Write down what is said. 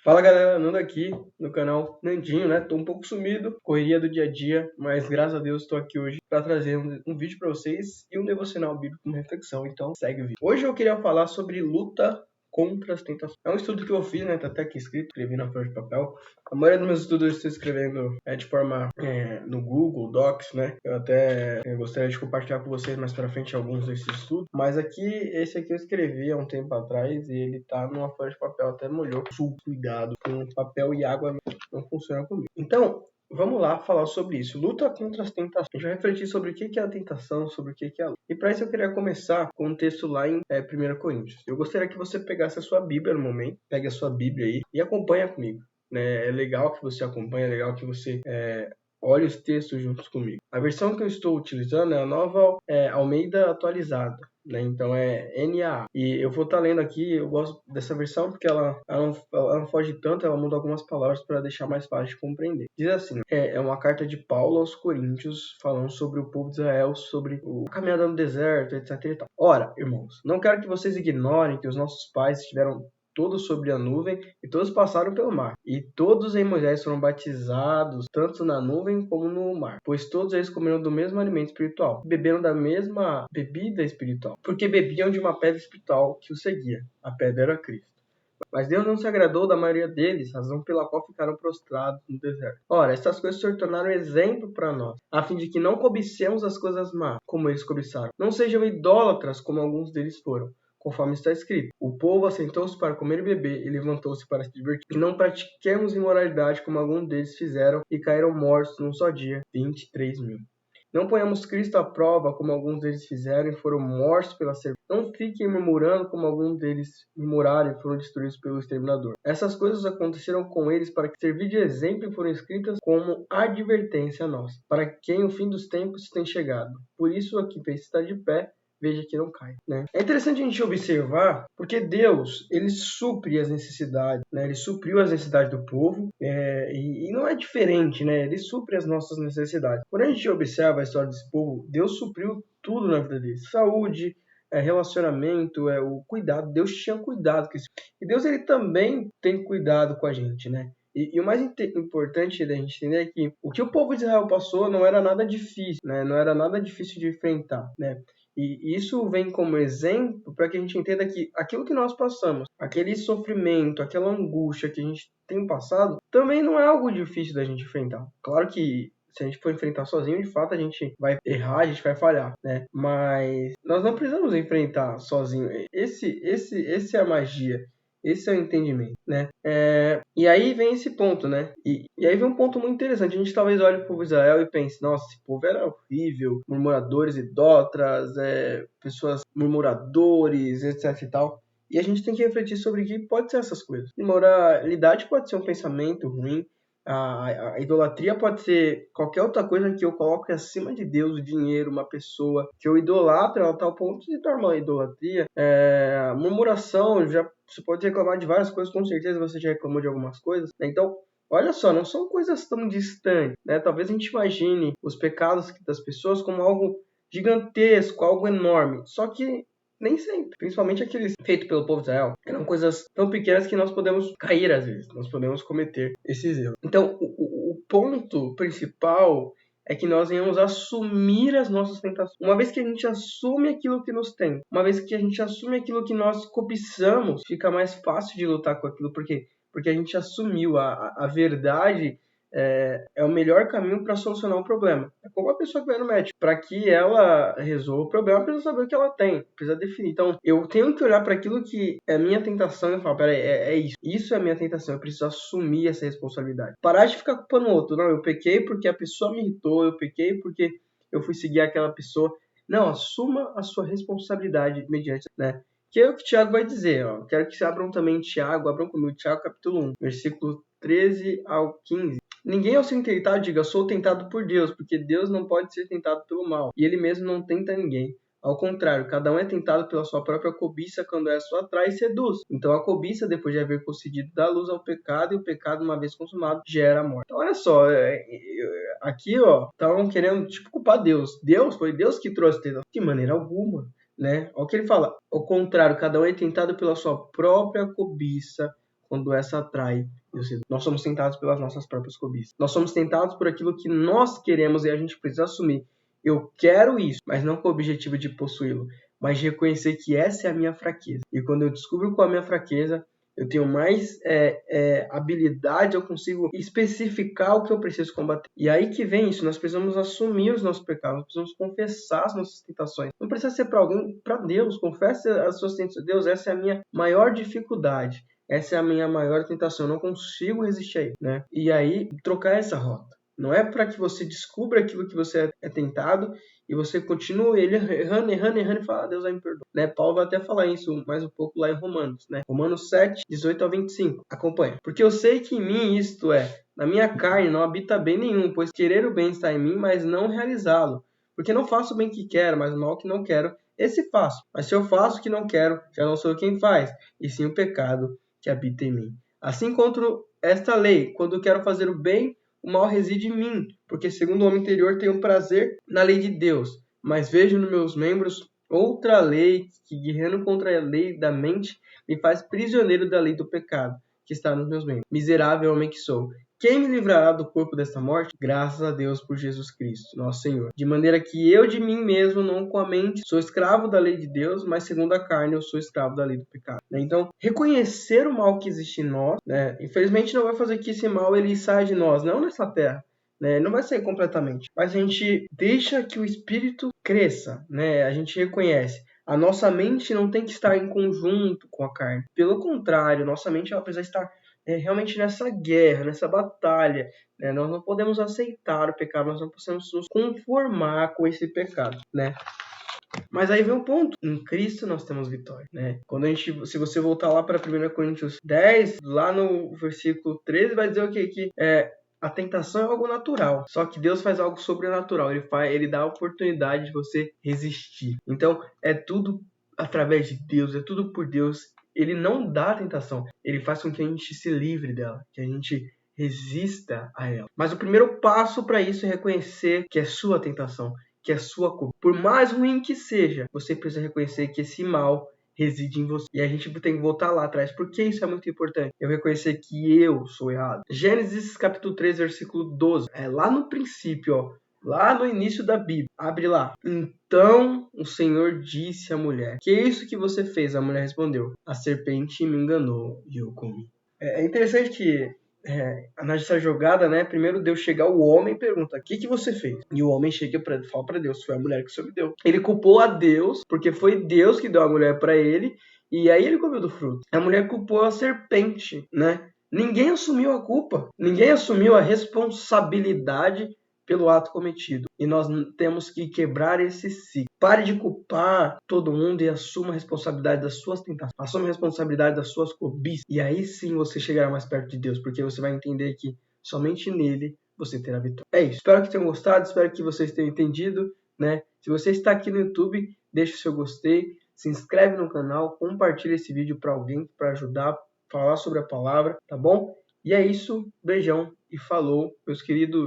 Fala galera, Nando aqui no canal Nandinho, né? Tô um pouco sumido, correria do dia a dia, mas graças a Deus estou aqui hoje para trazer um vídeo para vocês e um devocional bíblico com reflexão, então segue o vídeo. Hoje eu queria falar sobre luta contra as tentações. É um estudo que eu fiz, né? Tá até aqui escrito, escrevi na folha de papel. A maioria dos meus estudos eu estou escrevendo de forma no Google Docs, né? Eu até gostaria de compartilhar com vocês mais para frente alguns desses estudos, mas esse aqui eu escrevi há um tempo atrás e ele tá numa folha de papel, até molhou. Cuidado com papel e água, não funciona comigo. Então, vamos lá falar sobre isso. Luta contra as tentações. A gente vai refletir sobre o que é a tentação, sobre o que é a luta. E para isso eu queria começar com um texto lá em 1 Coríntios. Eu gostaria que você pegasse a sua Bíblia no momento, pegue a sua Bíblia aí e acompanha comigo. Né? É legal que você acompanhe, é legal que você olhe os textos juntos comigo. A versão que eu estou utilizando é a nova Almeida atualizada. Né? Então é NAA. E eu vou estar lendo aqui, eu gosto dessa versão porque ela não foge tanto, ela muda algumas palavras para deixar mais fácil de compreender. Diz assim, é uma carta de Paulo aos Coríntios, falando sobre o povo de Israel, sobre a caminhada no deserto, etc. E tal. Ora, irmãos, não quero que vocês ignorem que os nossos pais estiveram todos sobre a nuvem, e todos passaram pelo mar. E todos em Moisés foram batizados, tanto na nuvem como no mar. Pois todos eles comeram do mesmo alimento espiritual, beberam da mesma bebida espiritual, porque bebiam de uma pedra espiritual que os seguia. A pedra era Cristo. Mas Deus não se agradou da maioria deles, razão pela qual ficaram prostrados no deserto. Ora, estas coisas se tornaram exemplo para nós, a fim de que não cobicemos as coisas más, como eles cobiçaram. Não sejam idólatras, como alguns deles foram. Conforme está escrito, o povo assentou-se para comer e beber e levantou-se para se divertir. E não pratiquemos imoralidade como alguns deles fizeram e caíram mortos num só dia, 23.000. Não ponhamos Cristo à prova como alguns deles fizeram e foram mortos pela serpente. Não fiquem murmurando como alguns deles murmuraram e foram destruídos pelo exterminador. Essas coisas aconteceram com eles para que servir de exemplo e foram escritas como advertência a nós, para quem o fim dos tempos tem chegado. Por isso aqui está de pé, veja que não cai. Né? É interessante a gente observar, porque Deus, ele supre as necessidades, né? Ele supriu as necessidades do povo, e não é diferente, né? Ele supre as nossas necessidades. Quando a gente observa a história desse povo, Deus supriu tudo na vida deles. Saúde, relacionamento, o cuidado. Deus tinha cuidado com isso. E Deus, ele também tem cuidado com a gente, né? E o mais importante da gente entender é que o que o povo de Israel passou não era nada difícil, né? Não era nada difícil de enfrentar, né? E isso vem como exemplo para que a gente entenda que aquilo que nós passamos, aquele sofrimento, aquela angústia que a gente tem passado, também não é algo difícil da gente enfrentar. Claro que se a gente for enfrentar sozinho, de fato a gente vai errar, a gente vai falhar, né? Mas nós não precisamos enfrentar sozinho. Esse é a magia. Esse é o entendimento, né? E aí vem esse ponto, né? E aí vem um ponto muito interessante. A gente talvez olhe para o povo de Israel e pense, nossa, esse povo era horrível, murmuradores, idólatras, pessoas murmuradores, etc e tal. E a gente tem que refletir sobre o que pode ser essas coisas. Imoralidade pode ser um pensamento ruim, a idolatria pode ser qualquer outra coisa que eu coloque acima de Deus, o dinheiro, uma pessoa que eu idolatro a tal ponto de tornar uma idolatria. Murmuração, você pode reclamar de várias coisas, com certeza você já reclamou de algumas coisas, né? Então, olha só, não são coisas tão distantes, né? Talvez a gente imagine os pecados das pessoas como algo gigantesco, algo enorme, só que nem sempre, principalmente aqueles feitos pelo povo de Israel, eram coisas tão pequenas que nós podemos cair às vezes, nós podemos cometer esses erros. Então, o ponto principal é que nós venhamos assumir as nossas tentações. Uma vez que a gente assume aquilo que nos tem, uma vez que a gente assume aquilo que nós cobiçamos, fica mais fácil de lutar com aquilo, porque a gente assumiu a verdade. É o melhor caminho para solucionar um problema. É como a pessoa que vai no médico. Para que ela resolva o problema, precisa saber o que ela tem, precisa definir. Então, eu tenho que olhar para aquilo que é a minha tentação e falar, peraí, é isso. Isso é a minha tentação, eu preciso assumir essa responsabilidade. Parar de ficar culpando o outro. Não, eu pequei porque a pessoa me irritou, eu pequei porque eu fui seguir aquela pessoa. Não, assuma a sua responsabilidade mediante, né? Que é o que o Tiago vai dizer, ó. Quero que vocês abram também Tiago, abram comigo Tiago capítulo 1, versículo 13 ao 15. Ninguém ao ser tentado diga, sou tentado por Deus, porque Deus não pode ser tentado pelo mal, e ele mesmo não tenta ninguém. Ao contrário, cada um é tentado pela sua própria cobiça quando é só atrai e seduz. Então a cobiça, depois de haver concedido, dá luz ao pecado, e o pecado, uma vez consumado, gera a morte. Então olha só, aqui estavam querendo culpar Deus. Foi Deus que trouxe tentação. De maneira alguma, né? Olha o que ele fala. Ao contrário, cada um é tentado pela sua própria cobiça quando essa atrai. Nós somos tentados pelas nossas próprias cobiças. Nós somos tentados por aquilo que nós queremos e a gente precisa assumir. Eu quero isso, mas não com o objetivo de possuí-lo, mas de reconhecer que essa é a minha fraqueza. E quando eu descubro qual é a minha fraqueza, eu tenho mais habilidade, eu consigo especificar o que eu preciso combater. E aí que vem isso, nós precisamos assumir os nossos pecados, nós precisamos confessar as nossas tentações. Não precisa ser para alguém, para Deus, confesse as suas tentações. Deus, essa é a minha maior dificuldade, essa é a minha maior tentação, eu não consigo resistir a isso, né? E aí, trocar essa rota. Não é para que você descubra aquilo que você é tentado e você continue errando e fala, Deus vai me perdoar. Né? Paulo vai até falar isso mais um pouco lá em Romanos. Né? Romanos 7, 18 ao 25. Acompanha. Porque eu sei que em mim, isto é, na minha carne não habita bem nenhum, pois querer o bem está em mim, mas não realizá-lo. Porque não faço o bem que quero, mas o mal que não quero, esse faço. Mas se eu faço o que não quero, já não sou quem faz, e sim o pecado que habita em mim. Assim encontro esta lei, quando quero fazer o bem, o mal reside em mim, porque segundo o homem interior tenho prazer na lei de Deus, mas vejo nos meus membros outra lei que, guerreando contra a lei da mente, me faz prisioneiro da lei do pecado, que está nos meus membros. Miserável homem que sou! Quem me livrará do corpo desta morte? Graças a Deus por Jesus Cristo, nosso Senhor. De maneira que eu de mim mesmo, não com a mente, sou escravo da lei de Deus, mas segundo a carne eu sou escravo da lei do pecado. Então, reconhecer o mal que existe em nós, né? Infelizmente não vai fazer que esse mal ele saia de nós, não nessa terra. Né? Não vai sair completamente, mas a gente deixa que o espírito cresça, né? A gente reconhece. A nossa mente não tem que estar em conjunto com a carne. Pelo contrário, nossa mente ela precisa estar realmente nessa guerra, nessa batalha. Né? Nós não podemos aceitar o pecado, nós não podemos nos conformar com esse pecado, né? Mas aí vem um ponto. Em Cristo nós temos vitória, né? Quando se você voltar lá para 1 Coríntios 10, lá no versículo 13, vai dizer o quê? Que a tentação é algo natural. Só que Deus faz algo sobrenatural. Ele dá a oportunidade de você resistir. Então, é tudo através de Deus, é tudo por Deus. Ele não dá a tentação. Ele faz com que a gente se livre dela, que a gente resista a ela. Mas o primeiro passo para isso é reconhecer que é sua tentação, que é sua culpa. Por mais ruim que seja, você precisa reconhecer que esse mal reside em você. E a gente tem que voltar lá atrás. Porque isso é muito importante. Eu reconhecer que eu sou errado. Gênesis capítulo 3, versículo 12. É lá no princípio, ó. Lá no início da Bíblia. Abre lá. Então o Senhor disse à mulher: que é isso que você fez? A mulher respondeu: a serpente me enganou e eu comi. É interessante que nessa jogada, né? Primeiro Deus chega ao homem e pergunta: o que você fez? E o homem chega e fala para Deus: foi a mulher que o Senhor me deu. Ele culpou a Deus, porque foi Deus que deu a mulher para ele, e aí ele comeu do fruto. A mulher culpou a serpente, né? Ninguém assumiu a culpa, ninguém assumiu a responsabilidade pelo ato cometido. E nós temos que quebrar esse ciclo. Pare de culpar todo mundo e assuma a responsabilidade das suas tentações. Assuma a responsabilidade das suas cobiças. E aí sim você chegará mais perto de Deus, porque você vai entender que somente nele você terá vitória. É isso. Espero que tenham gostado, espero que vocês tenham entendido, né? Se você está aqui no YouTube, deixe o seu gostei, se inscreve no canal, compartilha esse vídeo para alguém, para ajudar a falar sobre a palavra, tá bom? E é isso. Beijão e falou, meus queridos.